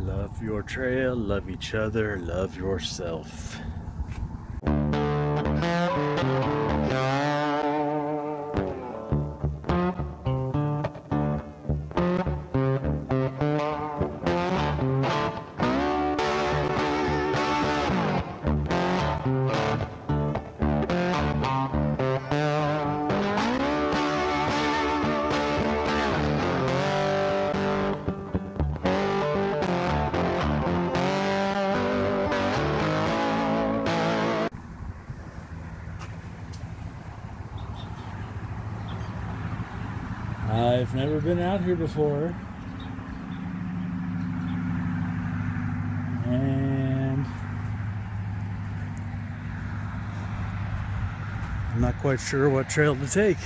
Love your trail, love each other, love yourself. I've never been out here before, and I'm not quite sure what trail to take.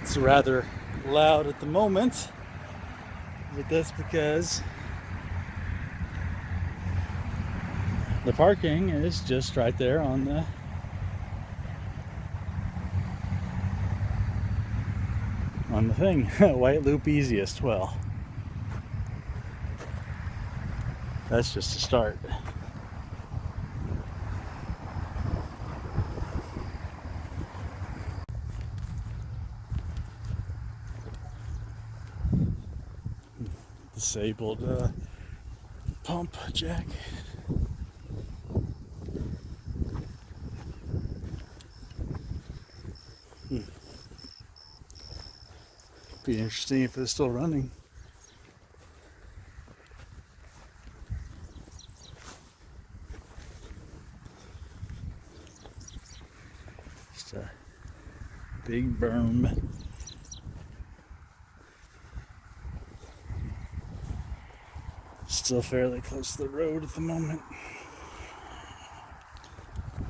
It's rather loud at the moment, but that's because the parking is just right there on the thing. White Loop easiest. Well, that's just a start. Disabled pump jack. Be interesting if it's still running. Just a big berm. Still fairly close to the road at the moment.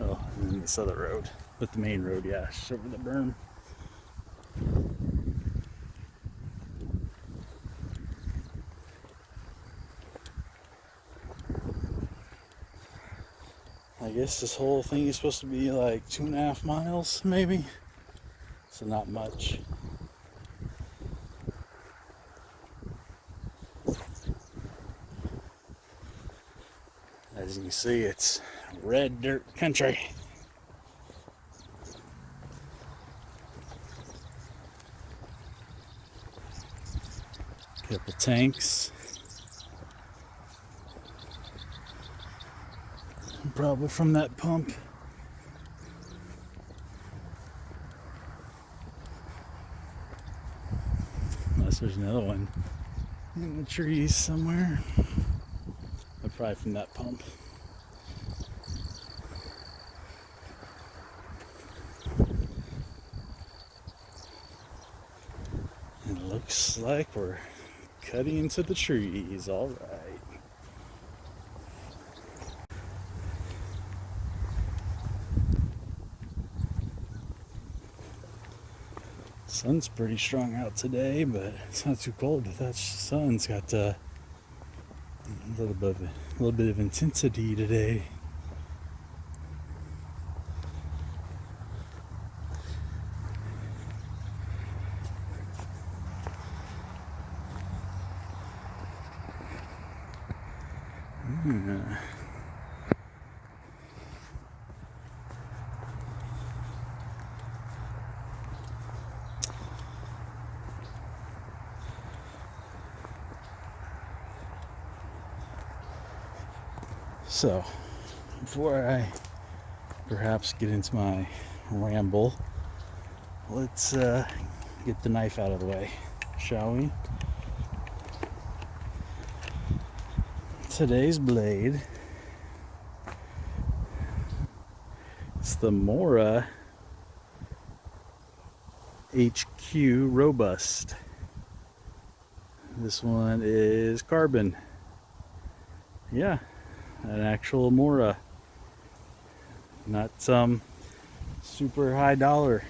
Oh, and then this other road. But the main road, yeah, it's over the berm. I guess this whole thing is supposed to be like 2.5 miles, maybe. So not much. As you can see, it's red dirt country. Couple tanks. Probably from that pump. Unless there's another one in the trees somewhere. But probably from that pump. It looks like we're cutting into the trees. All right. Sun's pretty strong out today, but it's not too cold. But that sun's got a little bit of intensity today. So, before I perhaps get into my ramble, let's get the knife out of the way, shall we? Today's blade, it's the Mora HQ Robust. This one is carbon. Yeah, an actual Mora, not some super high dollar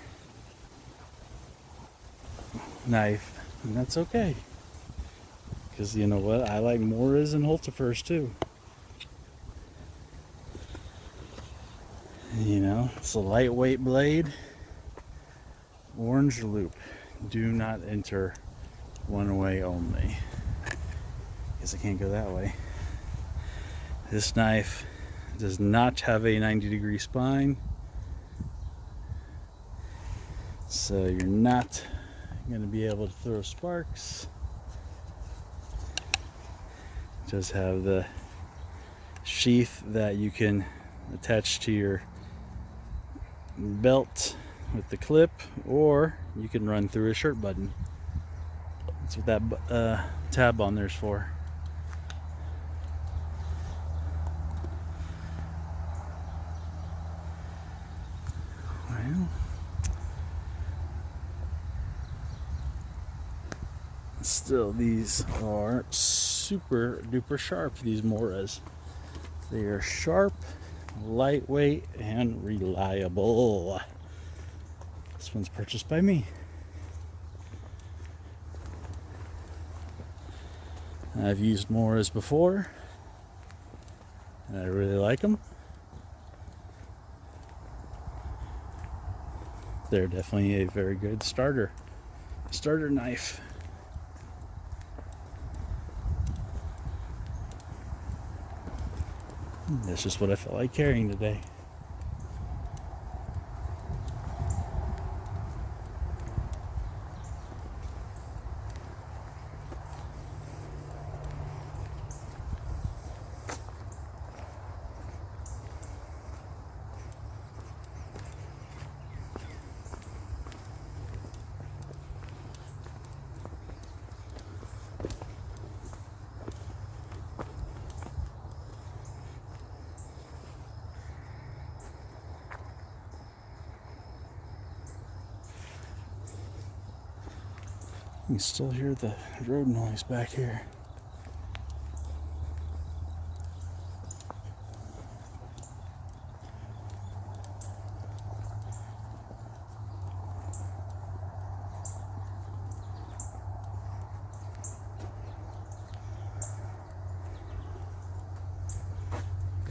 knife, and that's okay, because you know what, I like Moras and Holzefers too. You know, it's a lightweight blade, Orange loop. Do not enter one way only. Guess I can't go that way. This knife does not have a 90-degree spine, so you're not going to be able to throw sparks. It does have the sheath that you can attach to your belt with the clip, or you can run through a shirt button. That's what that tab on there's for. Well, still, these are super duper sharp, these Moras. They are sharp, lightweight, and reliable. This one's purchased by me. I've used Moras before, and I really like them. They're definitely a very good starter knife. That's just what I felt like carrying today. You can still hear the road noise back here.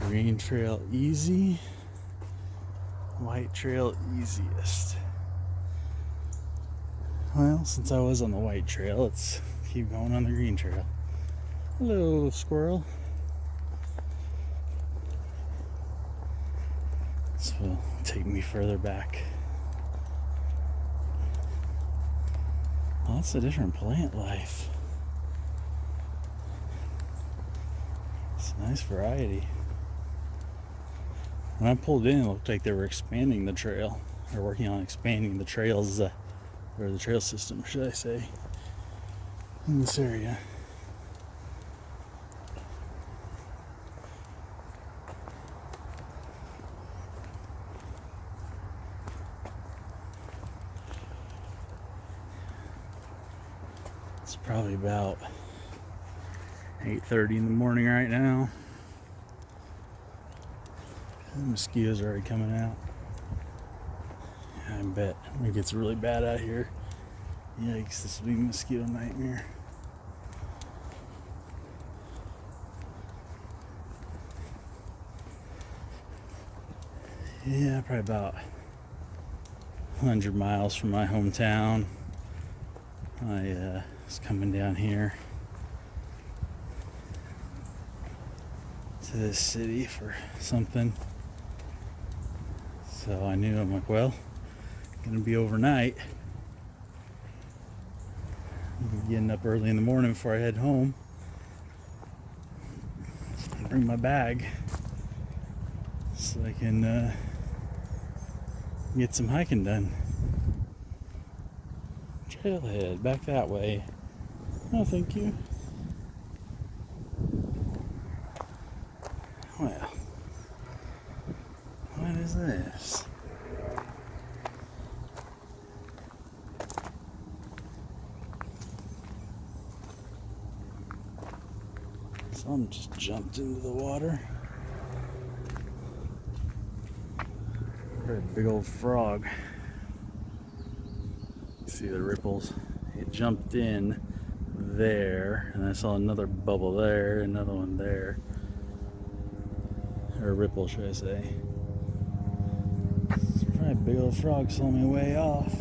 Green trail easy, white trail easiest. Well, since I was on the white trail, let's keep going on the green trail. Hello, squirrel. This will take me further back. Lots of different plant life. It's a nice variety. When I pulled in, it looked like they were expanding the trail. They're working on expanding the trails, or the trail system, should I say, in this area. It's probably about 8:30 in the morning right now. The mosquitoes are already coming out. I bet when it gets really bad out here, yikes, this will be a mosquito nightmare. Yeah, probably about 100 miles from my hometown. I was coming down here to this city for something. So I knew, I'm like, well, gonna be overnight. I'm getting up early in the morning before I head home. Bring my bag so I can get some hiking done. Trailhead, back that way. Oh, thank you. Well, what is this? Some just jumped into the water. A big old frog. See the ripples? It jumped in there, and I saw another bubble there, another one there. Or a ripple, should I say. It's probably a big old frog saw me way off.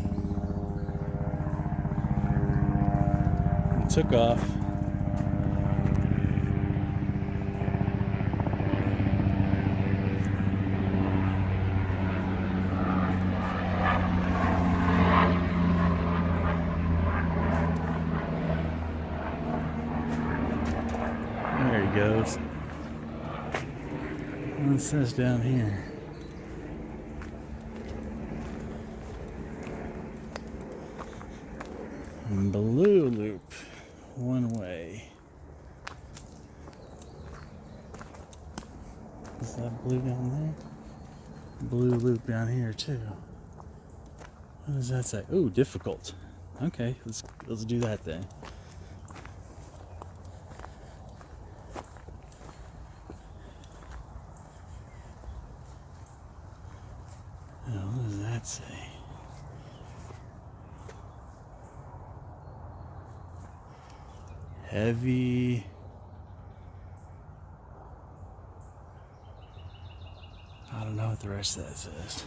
took off. There he goes. What's this down here? Blue loop, one way. Is that blue down there? Blue loop down here too. What does that say? Oh, difficult. Okay, let's do that then. Oh, what does that say? Heavy. I don't know what the rest of that says.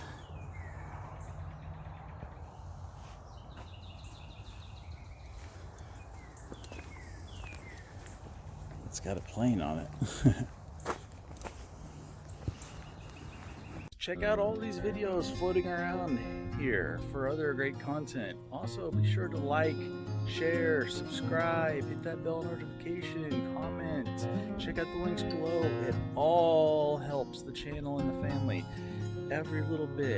It's got a plane on it. Check out all these videos floating around here for other great content. Also, be sure to like, share, subscribe, hit that bell notification, comment, check out the links below. It all helps the channel and the family. Every little bit.